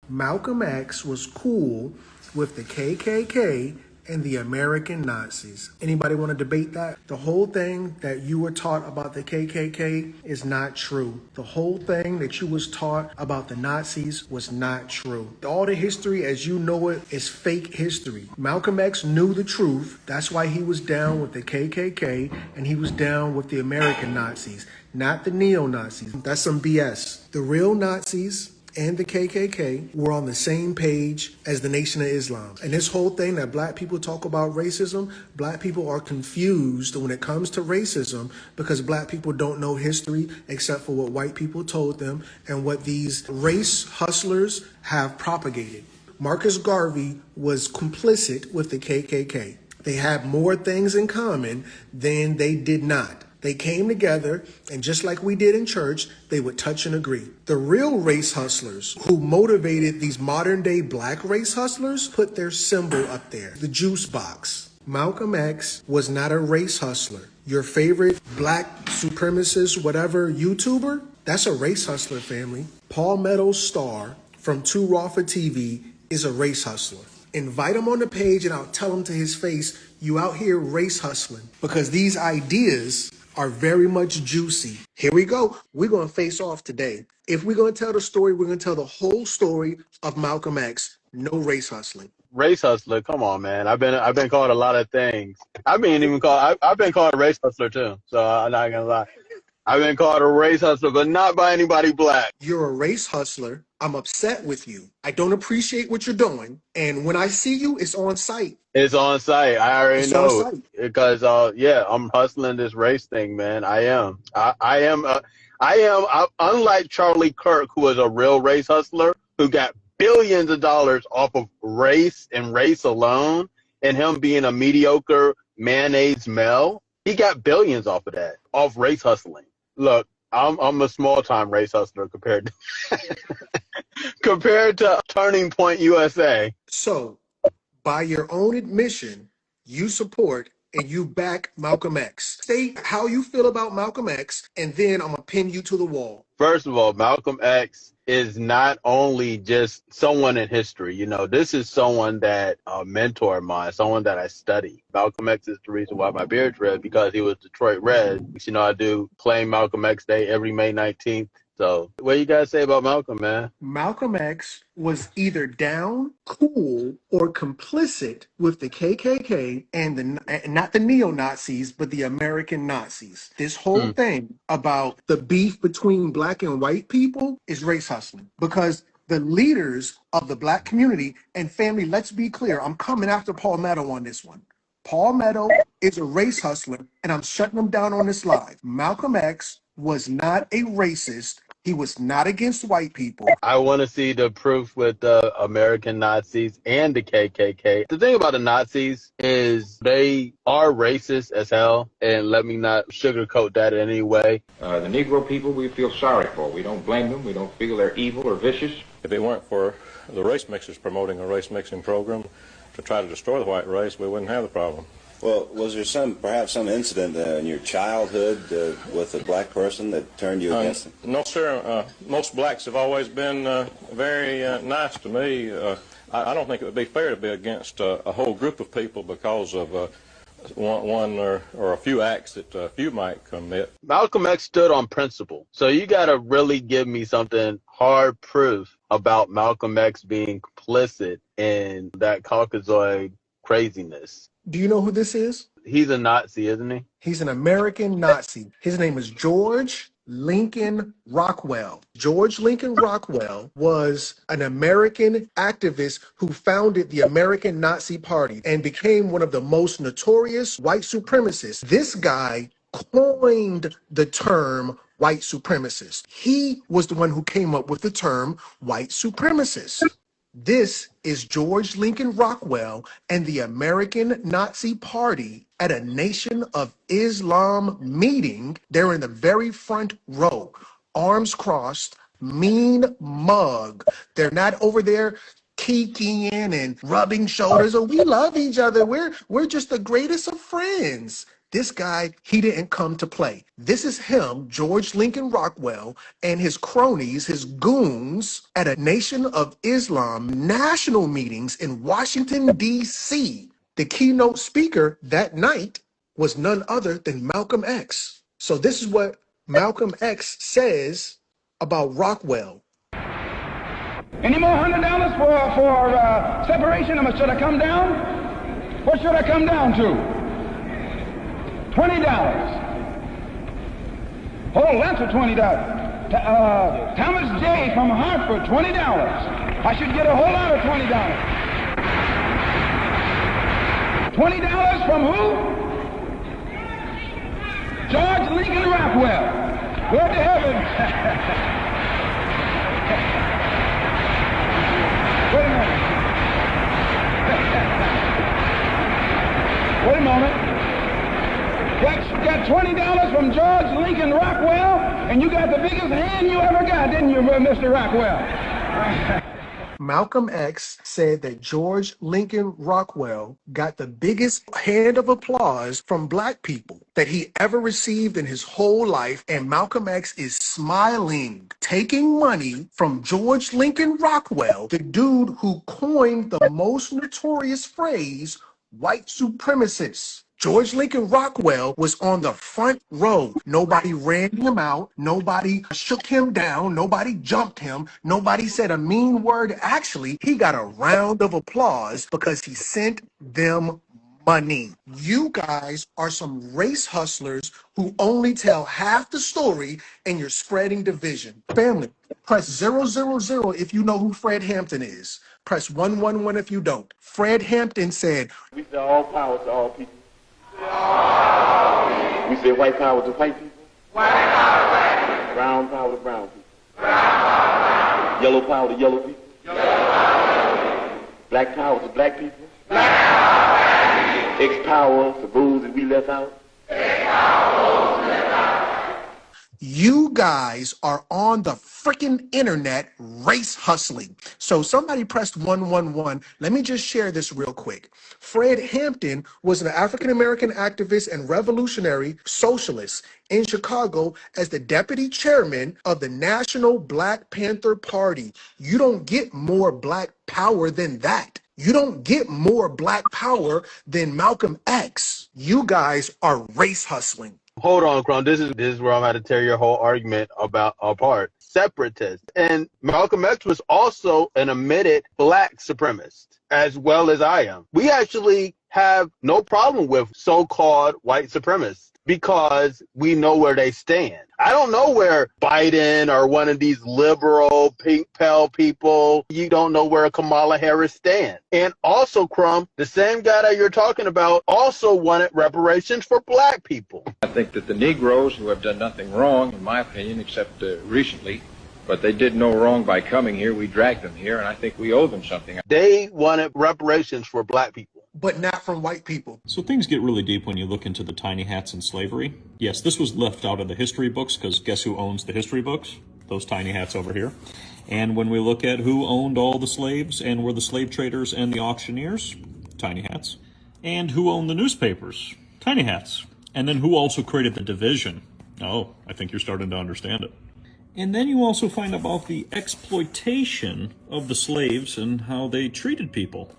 Malcolm X was cool with the KKK and the American Nazis. Anybody want to debate that? The whole thing that you were taught about the KKK is not true. The whole thing that you was taught about the Nazis was not true. All the history as you know it is fake history. Malcolm X knew the truth. That's why he was down with the KKK and he was down with the American Nazis, not the neo-Nazis. That's some BS. The real Nazis and the KKK were on the same page as the Nation of Islam. And this whole thing that black people talk about racism, black people are confused when it comes to racism because black people don't know history except for what white people told them and what these race hustlers have propagated. Marcus Garvey was complicit with the KKK. They had more things in common than they did not. They came together, and just like we did in church, they would touch and agree. The real race hustlers who motivated these modern day black race hustlers put their symbol up there, the juice box. Malcolm X was not a race hustler. Your favorite black supremacist, whatever YouTuber, that's a race hustler, family. Paul Meadows Star from Too Raw for TV is a race hustler. Invite him on the page and I'll tell him to his face, you out here race hustling, because these ideas are very much juicy. Here we go. We're going to face off today. If we're going to tell the story, we're going to tell the whole story of Malcolm X. No race hustling. Race hustler, come on, man. I've been called a lot of things. I've been called a race hustler too. So I'm not gonna lie. I've been called a race hustler, but not by anybody black. You're a race hustler. I'm upset with you. I don't appreciate what you're doing. And when I see you, it's on site. It's on site. I already know. Because, I'm hustling this race thing, man. I am. Unlike Charlie Kirk, who was a real race hustler, who got billions of dollars off of race and race alone, and him being a mediocre mayonnaise male, he got billions off of that, off race hustling. Look, I'm a small time race hustler compared to Turning Point USA. So, by your own admission, you support and you back Malcolm X. State how you feel about Malcolm X, and then I'm going to pin you to the wall. First of all, Malcolm X is not only just someone in history. You know, this is someone that a mentor of mine, someone that I study. Malcolm X is the reason why my beard's red, because he was Detroit Red. You know, I do claim Malcolm X Day every May 19th. So what you guys say about Malcolm, man? Malcolm X was either down, cool, or complicit with the KKK and not the neo-Nazis, but the American Nazis. This whole thing about the beef between black and white people is race hustling, because the leaders of the black community and family, let's be clear, I'm coming after Paul Meadow on this one. Paul Meadow is a race hustler, and I'm shutting him down on this live. Malcolm X was not a racist. He was not against white people. I want to see the proof with the American Nazis and the KKK. The thing about the Nazis is they are racist as hell, and let me not sugarcoat that in any way. The Negro people we feel sorry for. We don't blame them. We don't feel they're evil or vicious. If it weren't for the race mixers promoting a race mixing program to try to destroy the white race, we wouldn't have the problem. Well, was there perhaps some incident in your childhood with a black person that turned you against him? No, sir. Most blacks have always been very nice to me. I don't think it would be fair to be against a whole group of people because of one or a few acts that a few might commit. Malcolm X stood on principle. So you got to really give me something hard proof about Malcolm X being complicit in that Caucasoid craziness. Do you know who this is? He's a Nazi, isn't he? He's an American Nazi. His name is George Lincoln Rockwell. George Lincoln Rockwell was an American activist who founded the American Nazi Party and became one of the most notorious white supremacists. This guy coined the term white supremacist. He was the one who came up with the term white supremacist. This is George Lincoln Rockwell and the American Nazi Party at a Nation of Islam meeting. They're in the very front row, arms crossed, mug. They're not over there kikiing and rubbing shoulders. Oh, we love each other. We're just the greatest of friends. This guy, he didn't come to play. This is him, George Lincoln Rockwell, and his cronies, his goons, at a Nation of Islam national meetings in Washington, D.C. The keynote speaker that night was none other than Malcolm X. So this is what Malcolm X says about Rockwell. Any more $100 for separation? Should I come down? What should I come down to? $20. Oh, that's a $20. Thomas J. from Hartford, $20. I should get a whole lot of $20. $20 from who? George Lincoln Rockwell. Go to heaven. Wait a moment. Got $20 from George Lincoln Rockwell, and you got the biggest hand you ever got, didn't you, Mr. Rockwell? Malcolm X said that George Lincoln Rockwell got the biggest hand of applause from black people that he ever received in his whole life, and Malcolm X is smiling, taking money from George Lincoln Rockwell, the dude who coined the most notorious phrase, white supremacists. George Lincoln Rockwell was on the front row. Nobody ran him out. Nobody shook him down. Nobody jumped him. Nobody said a mean word. Actually, he got a round of applause because he sent them money. You guys are some race hustlers who only tell half the story, and you're spreading division. Family, press 000 if you know who Fred Hampton is. Press 111 if you don't. Fred Hampton said, "We say all power to all people. We say white power to white people. White power to white people. Brown power to brown people. Brown power to brown people. Yellow power to yellow people. Yellow power to yellow people. Black power to black people. Black power to black people. X power to those that we left out. X power to those we left out. you guys are on the freaking internet race hustling. So somebody pressed 111. Let me just share this real quick. Fred Hampton was an African-American activist and revolutionary socialist in Chicago as the deputy chairman of the National Black Panther Party. You don't get more black power than that. You don't get more black power than Malcolm X. You guys are race hustling. Hold on, Cron. This is where I'm going to tear your whole argument apart. Separatists. And Malcolm X was also an admitted black supremacist, as well as I am. We actually have no problem with so-called white supremacists because we know where they stand. I don't know where Biden or one of these liberal pink pill people, you don't know where Kamala Harris stands. And also, Crumb, the same guy that you're talking about also wanted reparations for black people. I think that the Negroes, who have done nothing wrong, in my opinion, except recently, but they did no wrong by coming here. We dragged them here, and I think we owe them something. They wanted reparations for black people. But not from white people. So things get really deep when you look into the tiny hats and slavery. Yes, this was left out of the history books because guess who owns the history books? Those tiny hats over here. And when we look at who owned all the slaves and were the slave traders and the auctioneers, tiny hats. And who owned the newspapers, tiny hats. And then who also created the division? Oh, I think you're starting to understand it. And then you also find about the exploitation of the slaves and how they treated people.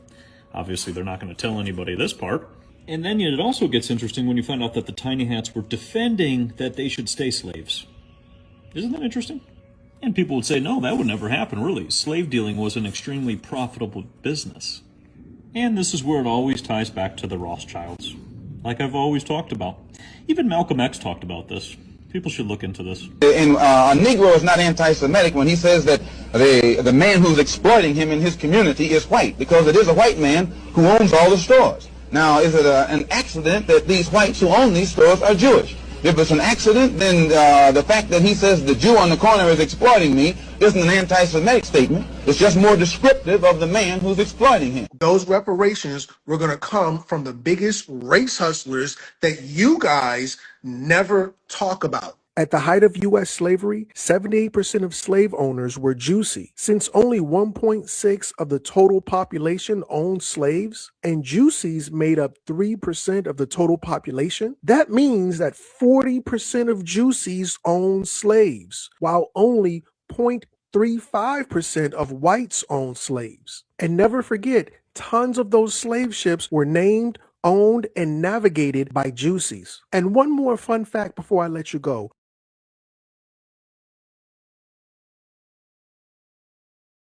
Obviously, they're not going to tell anybody this part. And then it also gets interesting when you find out that the tiny hats were defending that they should stay slaves. Isn't that interesting? And people would say, no, that would never happen, really. Slave dealing was an extremely profitable business. And this is where it always ties back to the Rothschilds, like I've always talked about. Even Malcolm X talked about this. People should look into this. And a Negro is not anti-Semitic when he says that the man who's exploiting him in his community is white, because it is a white man who owns all the stores. Now, is it an accident that these whites who own these stores are Jewish? If it's an accident, then the fact that he says the Jew on the corner is exploiting me isn't an anti-Semitic statement. It's just more descriptive of the man who's exploiting him. Those reparations were going to come from the biggest race hustlers that you guys never talk about. At the height of U.S. slavery, 78% of slave owners were Juicy. Since only 1.6 of the total population owned slaves, and Juicies made up 3% of the total population, that means that 40% of Juicies owned slaves, while only 0.35% of whites owned slaves. And never forget, tons of those slave ships were named, owned, and navigated by Juicies. And one more fun fact before I let you go.